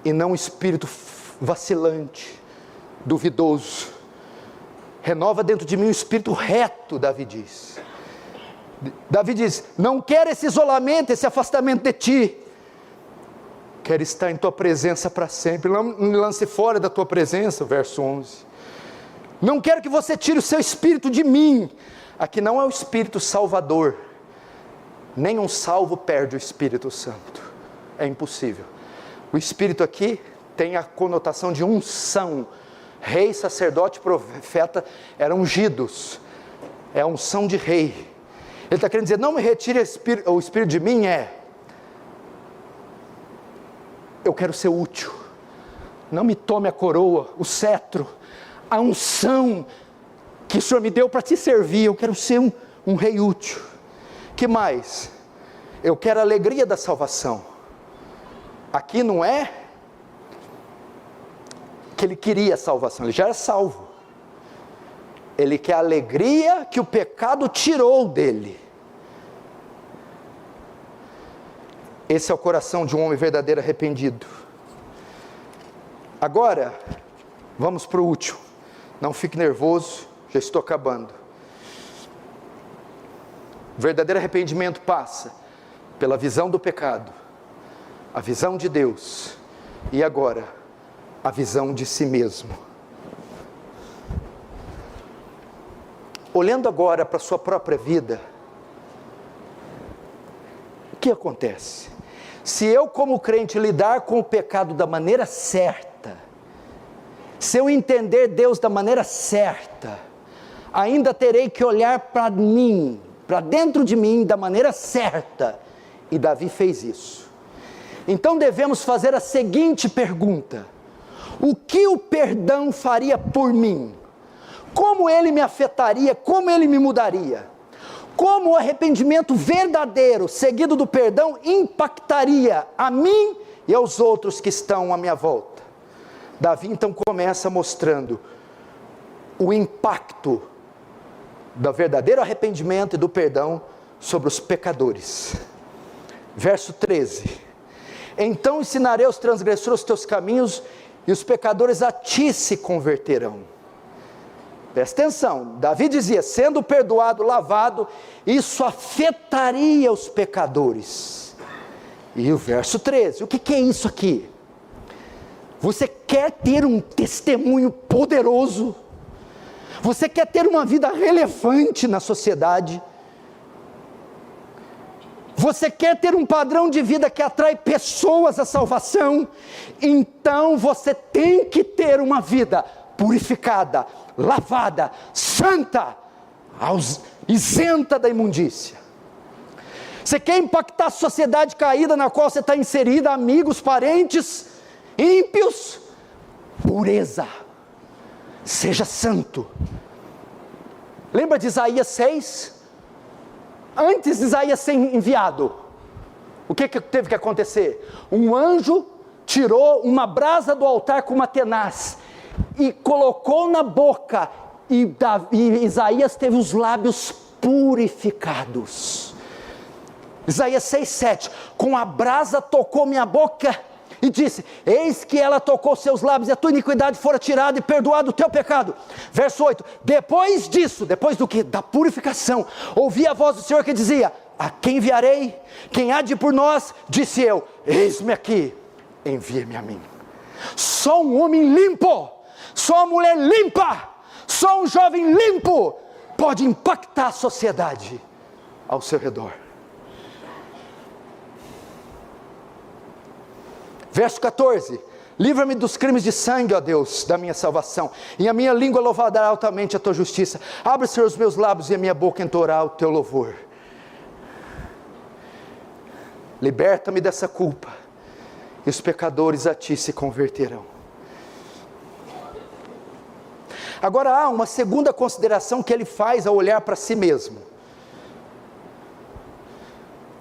e não um espírito vacilante, duvidoso. Renova dentro de mim um espírito reto, Davi diz. Davi diz, não quero esse isolamento, esse afastamento de ti. Quero estar em tua presença para sempre, não me lance fora da tua presença, verso 11. Não quero que você tire o seu espírito de mim. Aqui não é o espírito salvador, nem um salvo perde o Espírito Santo, é impossível. O Espírito aqui tem a conotação de unção. Rei, sacerdote, profeta eram ungidos, é a unção de rei. Ele está querendo dizer, não me retire o Espírito de mim, eu quero ser útil, não me tome a coroa, o cetro, a unção que o Senhor me deu para te servir, eu quero ser um rei útil. Que mais? Eu quero a alegria da salvação. Aqui não é que ele queria salvação, ele já era salvo. Ele quer a alegria que o pecado tirou dele. Esse é o coração de um homem verdadeiro arrependido. Agora, vamos para o último. Não fique nervoso, já estou acabando. O verdadeiro arrependimento passa pela visão do pecado, a visão de Deus e agora a visão de si mesmo. Olhando agora para a sua própria vida, o que acontece? Se eu, como crente, lidar com o pecado da maneira certa, se eu entender Deus da maneira certa, ainda terei que olhar para mim, para dentro de mim, da maneira certa, e Davi fez isso. Então devemos fazer a seguinte pergunta: o que o perdão faria por mim? Como ele me afetaria? Como ele me mudaria? Como o arrependimento verdadeiro, seguido do perdão, impactaria a mim e aos outros que estão à minha volta? Davi então começa mostrando o impacto do verdadeiro arrependimento e do perdão sobre os pecadores. Verso 13: então ensinarei aos transgressores os teus caminhos, e os pecadores a ti se converterão. Presta atenção, Davi dizia, sendo perdoado, lavado, isso afetaria os pecadores. E o verso 13, o que é isso aqui? Você quer ter um testemunho poderoso? Você quer ter uma vida relevante na sociedade? Você quer ter um padrão de vida que atrai pessoas à salvação? Então você tem que ter uma vida purificada, lavada, santa, isenta da imundícia. Você quer impactar a sociedade caída na qual você está inserida, amigos, parentes, ímpios? Pureza, seja santo. Lembra de Isaías 6? Antes de Isaías ser enviado, o que teve que acontecer? Um anjo tirou uma brasa do altar com uma tenaz e colocou na boca, e Isaías teve os lábios purificados. Isaías 6:7, com a brasa tocou minha boca e disse, eis que ela tocou seus lábios, e a tua iniquidade fora tirada e perdoado o teu pecado. Verso 8, depois disso, depois do que? Da purificação, ouvi a voz do Senhor que dizia, a quem enviarei? Quem há de ir por nós? Disse eu, eis-me aqui, envia-me a mim. Só um homem limpo, só uma mulher limpa, só um jovem limpo pode impactar a sociedade ao seu redor. Verso 14, livra-me dos crimes de sangue, ó Deus, da minha salvação, e a minha língua louvará altamente a tua justiça. Abre, Senhor, os meus lábios, e a minha boca entoará o teu louvor. Liberta-me dessa culpa, e os pecadores a ti se converterão. Agora há uma segunda consideração que ele faz ao olhar para si mesmo.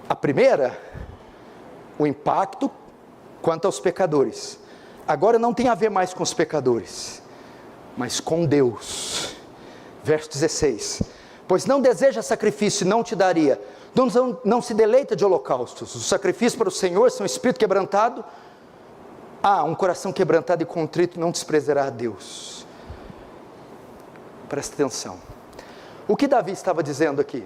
A primeira, o impacto quanto aos pecadores. Agora não tem a ver mais com os pecadores, mas com Deus. Verso 16, pois não deseja sacrifício, não te daria, não se deleita de holocaustos. Os sacrifícios para o Senhor são espírito quebrantado. Um coração quebrantado e contrito não desprezará a Deus. Presta atenção, o que Davi estava dizendo aqui?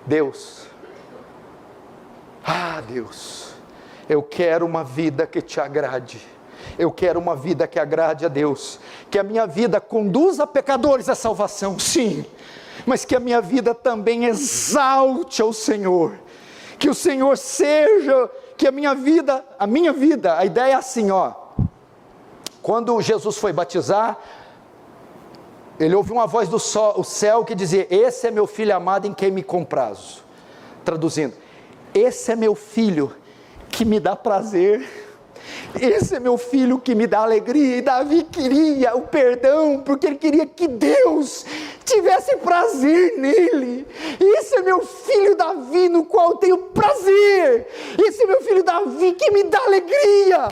Deus, Deus, eu quero uma vida que te agrade, eu quero uma vida que agrade a Deus, que a minha vida conduza pecadores à salvação, sim, mas que a minha vida também exalte ao Senhor, que o Senhor seja, que a minha vida, a ideia é assim, quando Jesus foi batizar, ele ouviu uma voz do céu que dizia, esse é meu filho amado em quem me comprazo. Traduzindo, esse é meu filho que me dá prazer, Esse é meu filho que me dá alegria. E Davi queria o perdão, porque ele queria que Deus tivesse prazer nele. Esse é meu filho Davi, no qual eu tenho prazer. Esse é meu filho Davi que me dá alegria.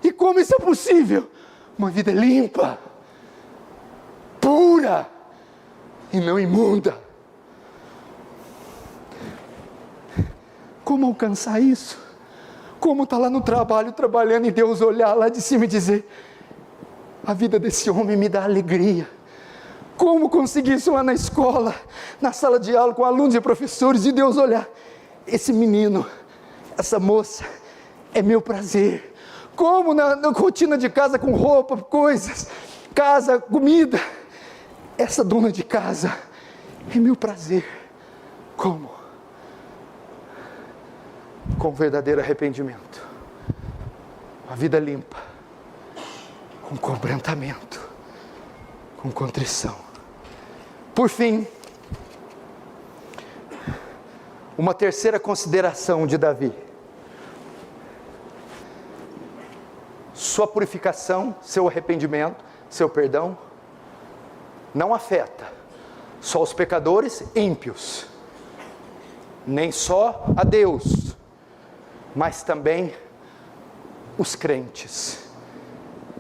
E como isso é possível? Uma vida limpa, pura e não imunda. Como alcançar isso? Como estar lá no trabalho, trabalhando, e Deus olhar lá de cima e dizer: a vida desse homem me dá alegria. Como conseguir isso lá na escola, na sala de aula, com alunos e professores, e Deus olhar: esse menino, essa moça, é meu prazer. Como na rotina de casa, com roupa, coisas, casa, comida, essa dona de casa é meu prazer. Como? Com verdadeiro arrependimento, a vida limpa, com quebrantamento, com contrição. Por fim, uma terceira consideração de Davi: sua purificação, seu arrependimento, seu perdão, não afeta só os pecadores ímpios, nem só a Deus, mas também os crentes,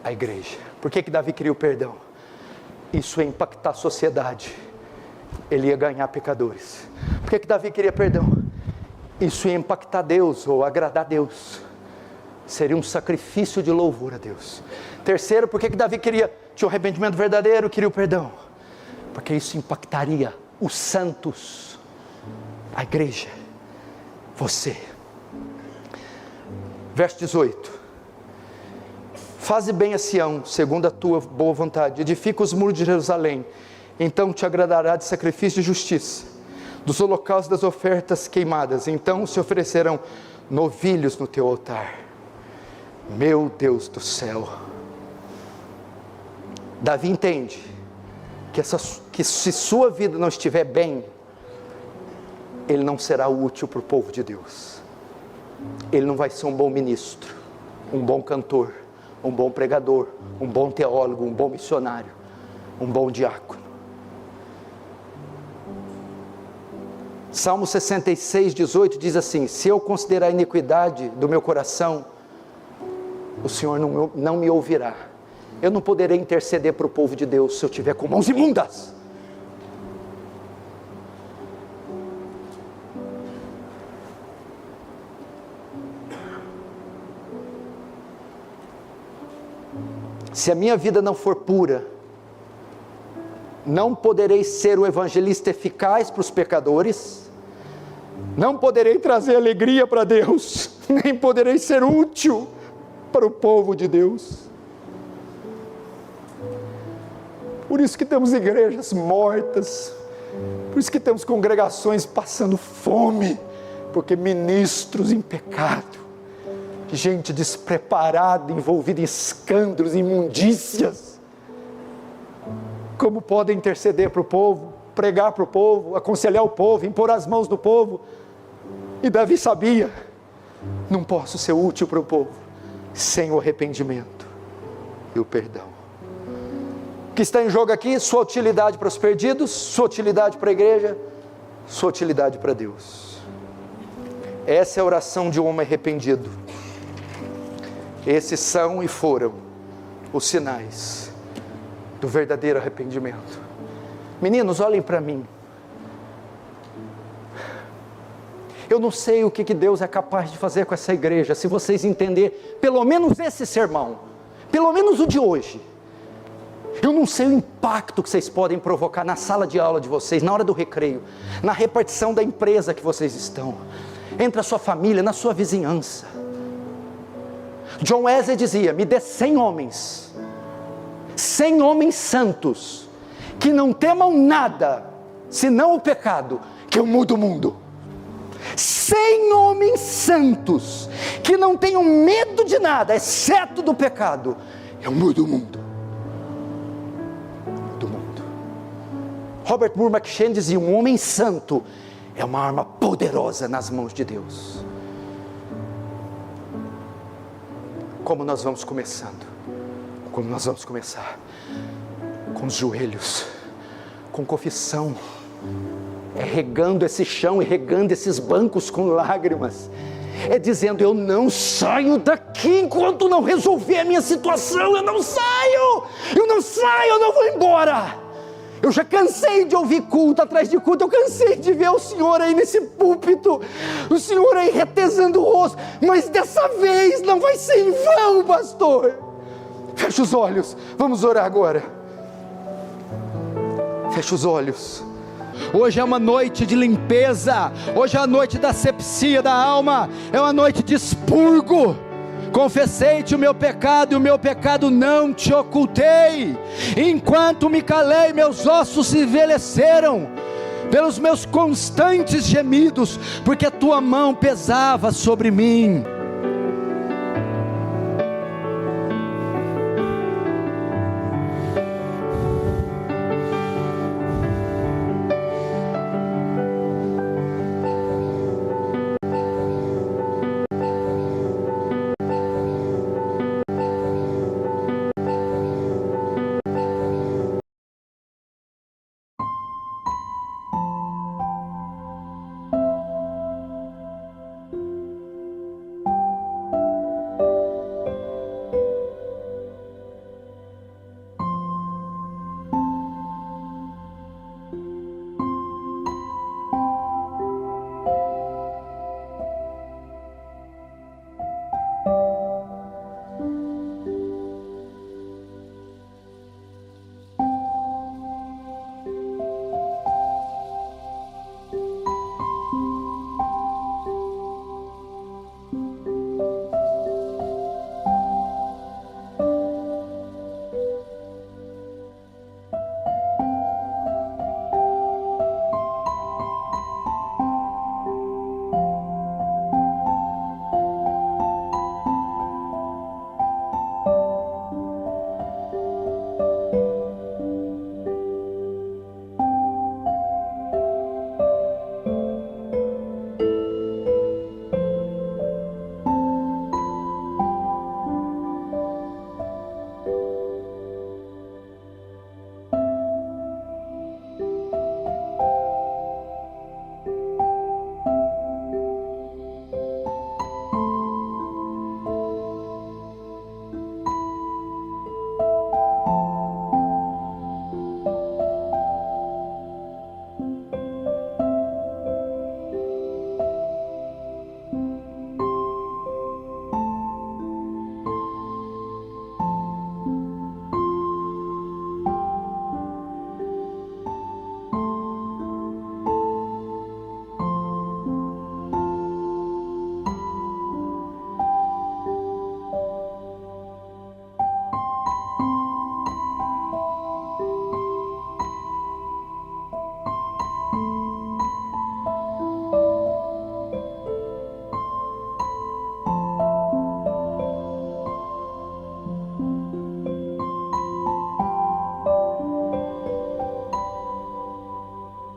a igreja. Por que Davi queria o perdão? Isso ia impactar a sociedade, ele ia ganhar pecadores. Por que Davi queria perdão? Isso ia impactar Deus, ou agradar Deus, seria um sacrifício de louvor a Deus. Terceiro, por que Davi tinha um arrependimento verdadeiro, queria o perdão? Porque isso impactaria os santos, a igreja, você. Verso 18: faze bem a Sião, segundo a tua boa vontade, edifica os muros de Jerusalém, então te agradará de sacrifício de justiça, dos holocaustos das ofertas queimadas, então se oferecerão novilhos no teu altar. Meu Deus do céu! Davi entende que se sua vida não estiver bem, ele não será útil para o povo de Deus. Ele não vai ser um bom ministro, um bom cantor, um bom pregador, um bom teólogo, um bom missionário, um bom diácono. Salmo 66, 18 diz assim: se eu considerar a iniquidade do meu coração, o Senhor não me ouvirá. Eu não poderei interceder para o povo de Deus se eu estiver com mãos imundas. Se a minha vida não for pura, não poderei ser o evangelista eficaz para os pecadores, não poderei trazer alegria para Deus, nem poderei ser útil para o povo de Deus. Por isso que temos igrejas mortas, por isso que temos congregações passando fome, porque ministros em pecado, gente despreparada, envolvida em escândalos, imundícias, como podem interceder para o povo, pregar para o povo, aconselhar o povo, impor as mãos no povo? E Davi sabia: não posso ser útil para o povo sem o arrependimento e o perdão. O que está em jogo aqui? Sua utilidade para os perdidos, sua utilidade para a igreja, sua utilidade para Deus. Essa é a oração de um homem arrependido. Esses são e foram os sinais do verdadeiro arrependimento. Meninos, olhem para mim. Eu não sei o que Deus é capaz de fazer com essa igreja, se vocês entenderem pelo menos esse sermão, pelo menos o de hoje. Eu não sei o impacto que vocês podem provocar na sala de aula de vocês, na hora do recreio, na repartição da empresa que vocês estão, entre a sua família, na sua vizinhança. John Wesley dizia: me dê 100 homens santos, que não temam nada, senão o pecado, que eu mudo o mundo. 100 homens santos, que não tenham medo de nada, exceto do pecado, eu mudo o mundo. Mudo o mundo. Robert Moore McCheyne dizia: um homem santo é uma arma poderosa nas mãos de Deus. como nós vamos começando? Como nós vamos começar? Com os joelhos, com confissão, regando esse chão e regando esses bancos com lágrimas, dizendo: eu não saio daqui enquanto não resolver a minha situação. Eu não saio, eu não vou embora. Eu já cansei de ouvir culto atrás de culto, eu cansei de ver o Senhor aí nesse púlpito, o Senhor aí retesando o rosto, mas dessa vez não vai ser em vão, pastor. Fecha os olhos, vamos orar agora. Fecha os olhos. Hoje é uma noite de limpeza, hoje é a noite da asepsia da alma, é uma noite de expurgo. Confessei-te o meu pecado, e o meu pecado não te ocultei. Enquanto me calei, meus ossos se envelheceram pelos meus constantes gemidos, porque a tua mão pesava sobre mim.